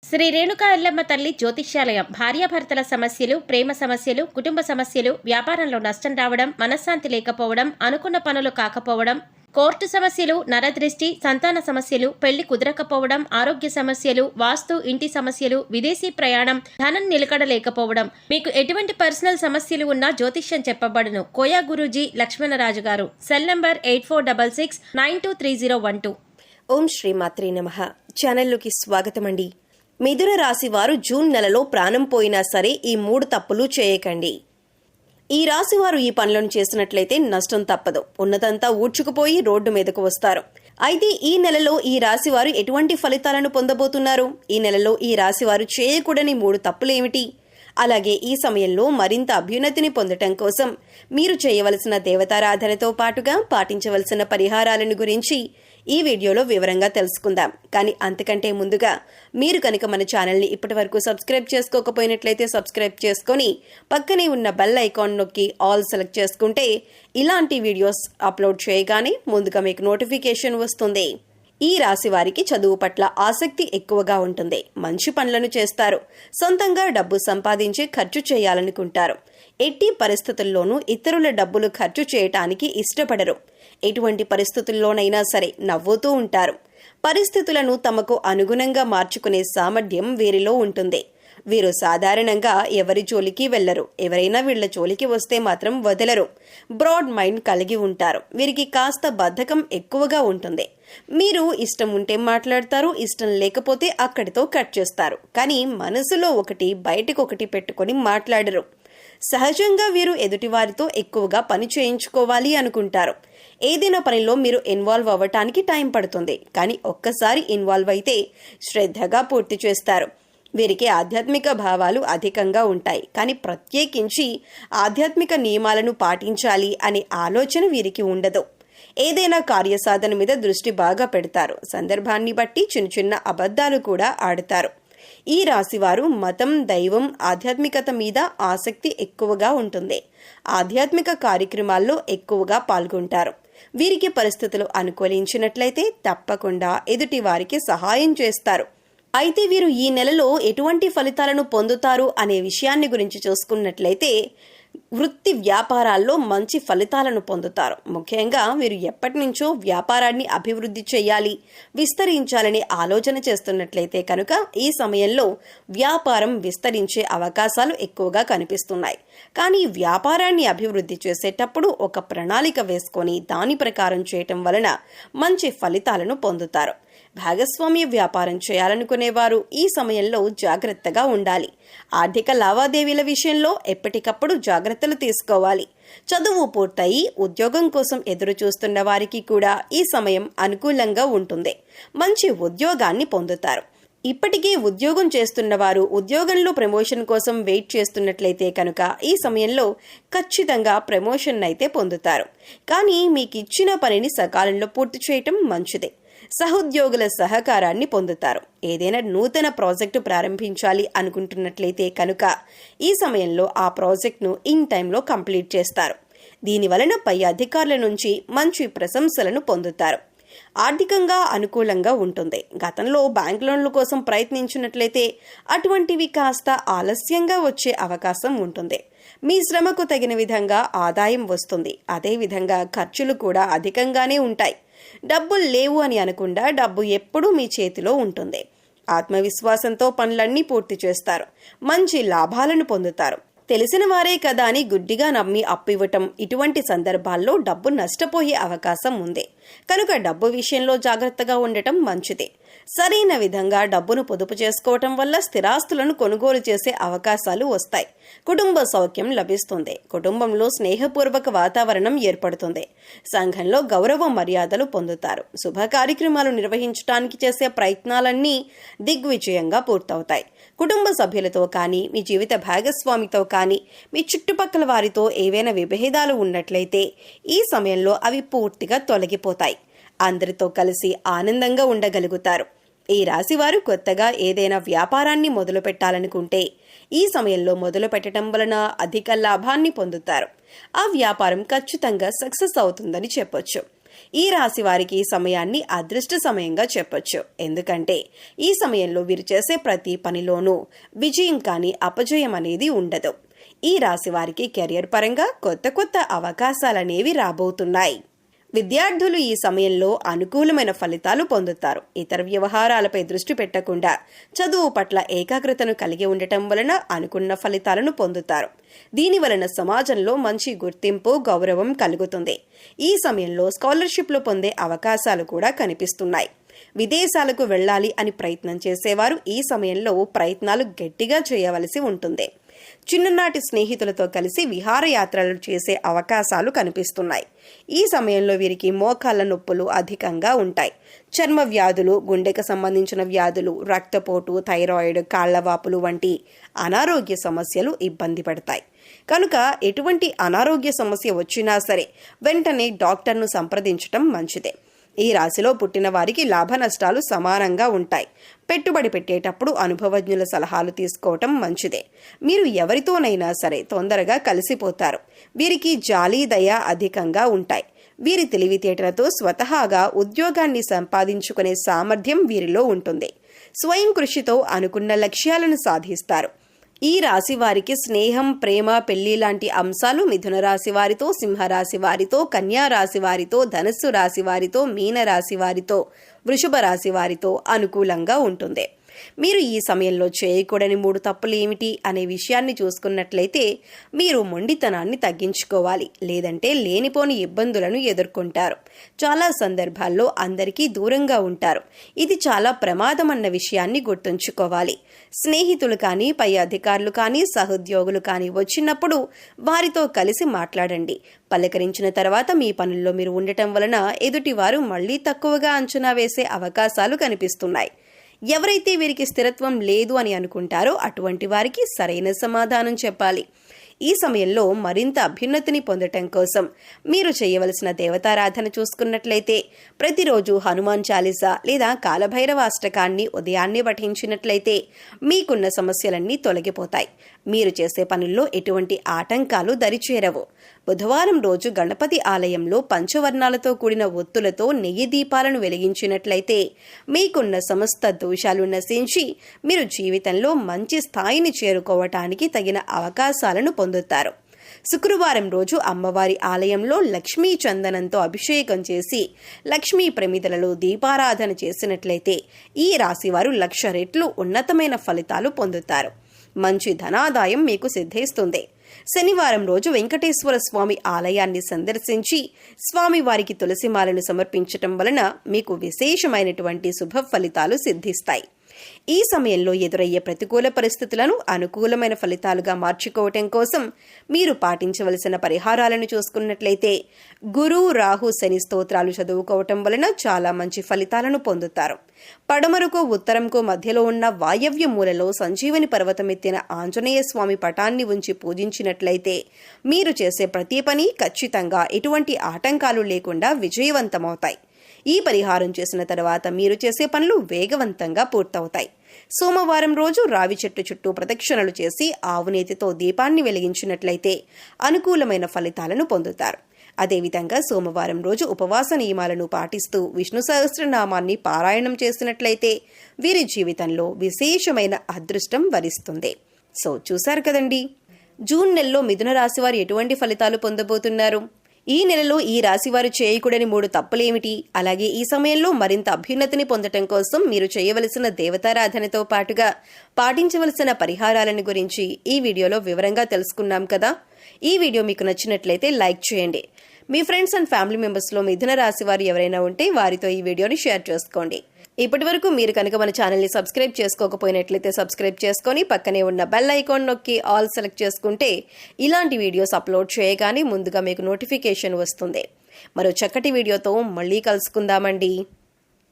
శ్రీ రేణుకా ఎల్లమ్మ తల్లి జ్యోతిష్యాలయం భార్యాభర్తల సమస్యలు, ప్రేమ సమస్యలు, కుటుంబ సమస్యలు, వ్యాపారంలో నష్టం రావడం, మనశ్శాంతి లేకపోవడం, అనుకున్న పనులు కాకపోవడం, కోర్టు సమస్యలు, నరదృష్టి, సంతాన సమస్యలు, పెళ్లి కుదరకపోవడం, ఆరోగ్య సమస్యలు, వాస్తు, ఇంటి సమస్యలు, విదేశీ ప్రయాణం, ధనం నిలకడలేకపోవడం, మీకు ఎటువంటి పర్సనల్ సమస్యలు ఉన్నా జ్యోతిష్యం చెప్పబడును. కోయా గురూజీ లక్ష్మణరాజు గారు. Cell number 8466923012. ఓం శ్రీ మాత్రే నమః. ఛానల్లోకి స్వాగతమండి. మిథున రాశి వారు జూన్ నెలలో ప్రాణం పోయినా సరే ఈ 3 తప్పులు చేయకండి. ఈ రాశివారు ఈ పనులను చేసినట్లయితే నష్టం తప్పదు. ఉన్నదంతా ఊడ్చుకుపోయి రోడ్డు మీదకు వస్తారు. అయితే ఈ నెలలో ఈ రాశివారు ఎటువంటి ఫలితాలను పొందబోతున్నారు? ఈ నెలలో ఈ రాశివారు చేయకూడని 3 తప్పులేమిటి? అలాగే ఈ సమయంలో మరింత అభ్యున్నతిని పొందటం కోసం మీరు చేయవలసిన దేవతారాధనతో పాటుగా పాటించవలసిన పరిహారాలను గురించి ఈ వీడియోలో వివరంగా తెలుసుకుందాం. కానీ అంతకంటే ముందుగా మీరు కనుక మన ఛానల్ని ఇప్పటివరకు సబ్స్క్రైబ్ చేసుకోకపోయినట్లయితే సబ్స్క్రైబ్ చేసుకొని పక్కనే ఉన్న బెల్ ఐకాన్ నొక్కి ఆల్ సెలెక్ట్ చేసుకుంటే ఇలాంటి వీడియోస్ అప్లోడ్ చేయగానే ముందుగా మీకు నోటిఫికేషన్ వస్తుంది. ఈ రాశి వారికి చదువు పట్ల ఆసక్తి ఎక్కువగా ఉంటుంది. మంచి పనులను చేస్తారు. సొంతంగా డబ్బు సంపాదించి ఖర్చు చేయాలనుకుంటారు. ఎట్టి పరిస్థితుల్లోనూ ఇతరుల డబ్బులు ఖర్చు చేయటానికి ఇష్టపడరు. ఎటువంటి పరిస్థితుల్లోనైనా సరే నవ్వుతూ ఉంటారు. పరిస్థితులను తమకు అనుగుణంగా మార్చుకునే సామర్థ్యం వీరిలో ఉంటుంది. వీరు సాధారణంగా ఎవరి జోలికి వెళ్లరు. ఎవరైనా వీళ్ల జోలికి వస్తే మాత్రం వదలరు. బ్రాడ్ మైండ్ కలిగి ఉంటారు. వీరికి కాస్త బద్ధకం ఎక్కువగా ఉంటుంది. మీరు ఇష్టం ఉంటే మాట్లాడతారు, ఇష్టం లేకపోతే అక్కడితో కట్ చేస్తారు. కానీ మనసులో ఒకటి బయటకొకటి పెట్టుకొని మాట్లాడరు. సహజంగా వీరు ఎదుటివారితో ఎక్కువగా పని చేయించుకోవాలి అనుకుంటారు. ఏదైనా పనిలో మీరు ఇన్వాల్వ్ అవ్వటానికి టైం పడుతుంది. కానీ ఒక్కసారి ఇన్వాల్వ్ అయితే శ్రద్ధగా పూర్తి చేస్తారు. వీరికి ఆధ్యాత్మిక భావాలు అధికంగా ఉంటాయి. కానీ ప్రత్యేకించి ఆధ్యాత్మిక నియమాలను పాటించాలి అనే ఆలోచన వీరికి ఉండదు. ఏదైనా కార్యసాధన మీద దృష్టి బాగా పెడతారు. సందర్భాన్ని బట్టి చిన్న చిన్న అబద్ధాలు కూడా ఆడతారు. ఈ రాశివారు మతం, దైవం, ఆధ్యాత్మికత మీద ఆసక్తి ఎక్కువగా ఉంటుంది. ఆధ్యాత్మిక కార్యక్రమాల్లో ఎక్కువగా పాల్గొంటారు. వీరికి పరిస్థితులు అనుకూలించినట్లయితే తప్పకుండా ఎదుటి వారికి సహాయం చేస్తారు. అయితే వీరు ఈ నెలలో ఎటువంటి ఫలితాలను పొందుతారు అనే విషయాన్ని గురించి చూసుకున్నట్లయితే వృత్తి వ్యాపారాల్లో మంచి ఫలితాలను పొందుతారు. ముఖ్యంగా వీరు ఎప్పటి నుంచో వ్యాపారాన్ని అభివృద్ధి చేయాలి, విస్తరించాలని ఆలోచన చేస్తున్నట్లయితే కనుక ఈ సమయంలో వ్యాపారం విస్తరించే అవకాశాలు ఎక్కువగా కనిపిస్తున్నాయి. కానీ వ్యాపారాన్ని అభివృద్ధి చేసేటప్పుడు ఒక ప్రణాళిక వేసుకొని దాని ప్రకారం చేయటం వలన మంచి ఫలితాలను పొందుతారు. భాగస్వామ్య వ్యాపారం చేయాలనుకునేవారు ఈ సమయంలో జాగ్రత్తగా ఉండాలి. ఆర్థిక లావాదేవీల విషయంలో ఎప్పటికప్పుడు జాగ్రత్తలు తీసుకోవాలి. చదువు పూర్తయి ఉద్యోగం కోసం ఎదురు చూస్తున్న వారికి కూడా ఈ సమయం అనుకూలంగా ఉంటుంది. మంచి ఉద్యోగాన్ని పొందుతారు. ఇప్పటికే ఉద్యోగం చేస్తున్న వారు ఉద్యోగంలో ప్రమోషన్ కోసం వెయిట్ చేస్తున్నట్లయితే కనుక ఈ సమయంలో ఖచ్చితంగా ప్రమోషన్ అయితే పొందుతారు. కానీ మీకు ఇచ్చిన పనిని సకాలంలో పూర్తి చేయటం మంచిదే. సహోద్యోగుల సహకారాన్ని పొందుతారు. ఏదైనా నూతన ప్రాజెక్టు ప్రారంభించాలి అనుకుంటున్నట్లయితే కనుక ఈ సమయంలో ఆ ప్రాజెక్టును ఇన్ టైంలో కంప్లీట్ చేస్తారు. దీనివలన పై అధికారుల నుంచి మంచి ప్రశంసలను పొందుతారు. ఆర్థికంగా అనుకూలంగా ఉంటుంది. గతంలో బ్యాంక్ లోన్ల కోసం ప్రయత్నించినట్లయితే అటువంటివి కాస్త ఆలస్యంగా వచ్చే అవకాశం ఉంటుంది. మీ శ్రమకు తగిన విధంగా ఆదాయం వస్తుంది. అదేవిధంగా ఖర్చులు కూడా అధికంగానే ఉంటాయి. డబ్బులు లేవు అని అనకుండా డబ్బు ఎప్పుడూ మీ చేతిలో ఉంటుంది. ఆత్మవిశ్వాసంతో పనులన్నీ పూర్తి చేస్తారు. మంచి లాభాలను పొందుతారు. తెలిసిన వారే కదా అని గుడ్డిగా నమ్మి అప్పు ఇవ్వటం, ఇటువంటి సందర్భాల్లో డబ్బు నష్టపోయే అవకాశం ఉంది. కనుక డబ్బు విషయంలో జాగ్రత్తగా ఉండటం మంచిది. సరైన విధంగా డబ్బును పొదుపు చేసుకోవటం వల్ల స్థిరాస్తులను కొనుగోలు చేసే అవకాశాలు వస్తాయి. కుటుంబ సౌఖ్యం లభిస్తుంది. కుటుంబంలో స్నేహపూర్వక వాతావరణం ఏర్పడుతుంది. సంఘంలో గౌరవ మర్యాదలు పొందుతారు. శుభ కార్యక్రమాలు నిర్వహించడానికి చేసే ప్రయత్నాలన్నీ దిగ్విజయంగా పూర్తవుతాయి. కుటుంబ సభ్యులతో కానీ, మీ జీవిత భాగస్వామితో కానీ, మీ చుట్టుపక్కల వారితో ఏవైనా విభేదాలు ఉన్నట్లయితే ఈ సమయంలో అవి పూర్తిగా తొలగిపోతాయి. అందరితో కలిసి ఆనందంగా ఉండగలుగుతారు. ఈ రాశివారు కొత్తగా ఏదైనా వ్యాపారాన్ని మొదలు పెట్టాలనుకుంటే ఈ సమయంలో మొదలు పెట్టడం వలన అధిక లాభాన్ని పొందుతారు. ఆ వ్యాపారం ఖచ్చితంగా సక్సెస్ అవుతుందని చెప్పొచ్చు. ఈ రాశి వారికి ఈ సమయాన్ని అదృష్ట సమయంగా చెప్పొచ్చు. ఎందుకంటే ఈ సమయంలో వీరు చేసే ప్రతి పనిలోనూ విజయం కానీ అపజయం అనేది ఉండదు. ఈ రాశి వారికి కెరియర్ పరంగా కొత్త కొత్త అవకాశాలనేవి రాబోతున్నాయి. విద్యార్థులు ఈ సమయంలో అనుకూలమైన ఫలితాలు పొందుతారు. ఇతర వ్యవహారాలపై దృష్టి పెట్టకుండా చదువు పట్ల ఏకాగ్రతను కలిగి ఉండటం వలన అనుకున్న ఫలితాలను పొందుతారు. దీని వలన సమాజంలో మంచి గుర్తింపు, గౌరవం కలుగుతుంది. ఈ సమయంలో స్కాలర్షిప్లు పొందే అవకాశాలు కూడా కనిపిస్తున్నాయి. విదేశాలకు వెళ్ళాలి అని ప్రయత్నం చేసేవారు ఈ సమయంలో ప్రయత్నాలు గట్టిగా చేయవలసి ఉంటుంది. చిన్ననాటి స్నేహితులతో కలిసి విహారయాత్రలు చేసే అవకాశాలు కనిపిస్తున్నాయి. ఈ సమయంలో వీరికి మోకాళ్ళ నొప్పులు అధికంగా ఉంటాయి. చర్మ వ్యాధులు, గుండెకు సంబంధించిన వ్యాధులు, రక్తపోటు, థైరాయిడ్, కాళ్లవాపులు వంటి అనారోగ్య సమస్యలు ఇబ్బంది పడతాయి. కనుక ఎటువంటి అనారోగ్య సమస్య వచ్చినా సరే వెంటనే డాక్టర్ను సంప్రదించటం మంచిదే. ఈ రాశిలో పుట్టిన వారికి లాభ నష్టాలు సమానంగా ఉంటాయి. పెట్టుబడి పెట్టేటప్పుడు అనుభవజ్ఞుల సలహాలు తీసుకోవటం మంచిదే. మీరు ఎవరితోనైనా సరే తొందరగా కలిసిపోతారు. వీరికి జాలి, దయ అధికంగా ఉంటాయి. వీరి తెలివితేటలతో స్వతహాగా ఉద్యోగాన్ని సంపాదించుకునే సామర్థ్యం వీరిలో ఉంటుంది. స్వయం కృషితో అనుకున్న లక్ష్యాలను సాధిస్తారు. ఈ రాశి వారికి స్నేహం, ప్రేమ, పెళ్లి లాంటి అంశాలు మిథున రాశి వారితో, సింహరాశి వారితో, కన్యా రాశి వారితో, ధనుస్సు రాశి వారితో, మీన రాశి వారితో, వృషభ రాశి వారితో అనుకూలంగా ఉంటుంది. మీరు ఈ సమయంలో చేయకూడని 3 తప్పులు ఏమిటి అనే విషయాన్ని చూసుకున్నట్లయితే మీరు మొండితనాన్ని తగ్గించుకోవాలి. లేదంటే లేనిపోని ఇబ్బందులను ఎదుర్కొంటారు. చాలా సందర్భాల్లో అందరికీ దూరంగా ఉంటారు. ఇది చాలా ప్రమాదం అన్న విషయాన్ని గుర్తుంచుకోవాలి. స్నేహితులు కానీ, పై అధికారులు కానీ, సహోద్యోగులు కానీ వచ్చినప్పుడు వారితో కలిసి మాట్లాడండి. పలకరించిన తర్వాత మీ పనుల్లో మీరు ఉండటం వలన ఎదుటివారు మళ్లీ తక్కువగా అంచనా వేసే అవకాశాలు కనిపిస్తున్నాయి. ఎవరైతే వీరికి స్థిరత్వం లేదు అని అనుకుంటారో అటువంటి వారికి సరైన సమాధానం చెప్పాలి. ఈ సమయంలో మరింత అభ్యున్నతిని పొందటం కోసం మీరు చేయవలసిన దేవతారాధన చూసుకున్నట్లయితే ప్రతిరోజు హనుమాన్ చాలీసా లేదా కాలభైరవ అష్టకాన్ని ఉదయాన్నే పఠించినట్లయితే మీకున్న సమస్యలన్నీ తొలగిపోతాయి. మీరు చేసే పనుల్లో ఎటువంటి ఆటంకాలు దరిచేరవు. బుధవారం రోజు గణపతి ఆలయంలో పంచవర్ణాలతో కూడిన ఒత్తులతో నెయ్యి దీపాలను వెలిగించినట్లయితే మీకున్న సమస్త దోషాలు నశించి మీరు జీవితంలో మంచి స్థాయిని చేరుకోవటానికి తగిన అవకాశాలను పొందుతారు. శుక్రవారం రోజు అమ్మవారి ఆలయంలో లక్ష్మీ చందనంతో అభిషేకం చేసి లక్ష్మీ ప్రమిదలలో దీపారాధన చేసినట్లయితే ఈ రాశివారు 1,00,000 రెట్లు ఉన్నతమైన ఫలితాలు పొందుతారు. మంచి ధనాదాయం మీకు సిద్ధిస్తుంది. శనివారం రోజు వెంకటేశ్వర స్వామి ఆలయాన్ని సందర్శించి స్వామివారికి తులసిమాలను సమర్పించటం వలన మీకు విశేషమైనటువంటి శుభ ఫలితాలు సిద్ధిస్తాయి. ఈ సమయంలో ఎదురయ్యే ప్రతికూల పరిస్థితులను అనుకూలమైన ఫలితాలుగా మార్చుకోవటం కోసం మీరు పాటించవలసిన పరిహారాలను చూసుకున్నట్లయితే గురు, రాహు, శని స్తోత్రాలు చదువుకోవటం వలన చాలా మంచి ఫలితాలను పొందుతారు. పడమరకు, ఉత్తరంకు మధ్యలో ఉన్న వాయవ్య మూలలో సంజీవని పర్వతమెత్తిన ఆంజనేయ స్వామి పటాన్ని ఉంచి పూజించినట్లయితే మీరు చేసే ప్రతి పని ఖచ్చితంగా ఎటువంటి ఆటంకాలు లేకుండా విజయవంతమవుతాయి. ఈ పరిహారం చేసిన తర్వాత మీరు చేసే పనులు వేగవంతంగా పూర్తవుతాయి. సోమవారం రోజు రావి చెట్టు చుట్టూ ప్రదక్షిణలు చేసి ఆవునేతితో దీపాన్ని వెలిగించినట్లయితే అనుకూలమైన ఫలితాలను పొందుతారు. అదేవిధంగా సోమవారం రోజు ఉపవాస నియమాలను పాటిస్తూ విష్ణు సహస్రనామాన్ని పారాయణం చేసినట్లయితే వీరి జీవితంలో విశేషమైన అదృష్టం వరిస్తుంది. సో చూశారు కదండి, జూన్ నెలలో మిథున రాశి వారు ఎటువంటి ఫలితాలు పొందబోతున్నారు. ఈ నెలలో ఈ రాశివారు చేయకూడని 3 తప్పులేమిటి, అలాగే ఈ సమయంలో మరింత అభ్యున్నతిని పొందటం కోసం మీరు చేయవలసిన దేవతారాధనతో పాటుగా పాటించవలసిన పరిహారాలను గురించి ఈ వీడియోలో వివరంగా తెలుసుకున్నాం కదా. ఈ వీడియో మీకు నచ్చినట్లయితే లైక్ చేయండి. మీ ఫ్రెండ్స్ అండ్ ఫ్యామిలీ మెంబర్స్లో మిథున రాశి వారు ఎవరైనా ఉంటే వారితో ఈ వీడియోని షేర్ చేసుకోండి. ఇప్పటి వరకు మీరు కనుక మన ఛానల్ని సబ్స్క్రైబ్ చేసుకోకపోయినట్లయితే సబ్స్క్రైబ్ చేసుకొని పక్కనే ఉన్న బెల్ ఐకాన్ నొక్కి ఆల్ సెలెక్ట్ చేసుకుంటే ఇలాంటి వీడియోస్ అప్లోడ్ చేయగానే ముందుగా మీకు నోటిఫికేషన్ వస్తుంది. మరో చక్కటి వీడియోతో మళ్ళీ కలుసుకుందామండి.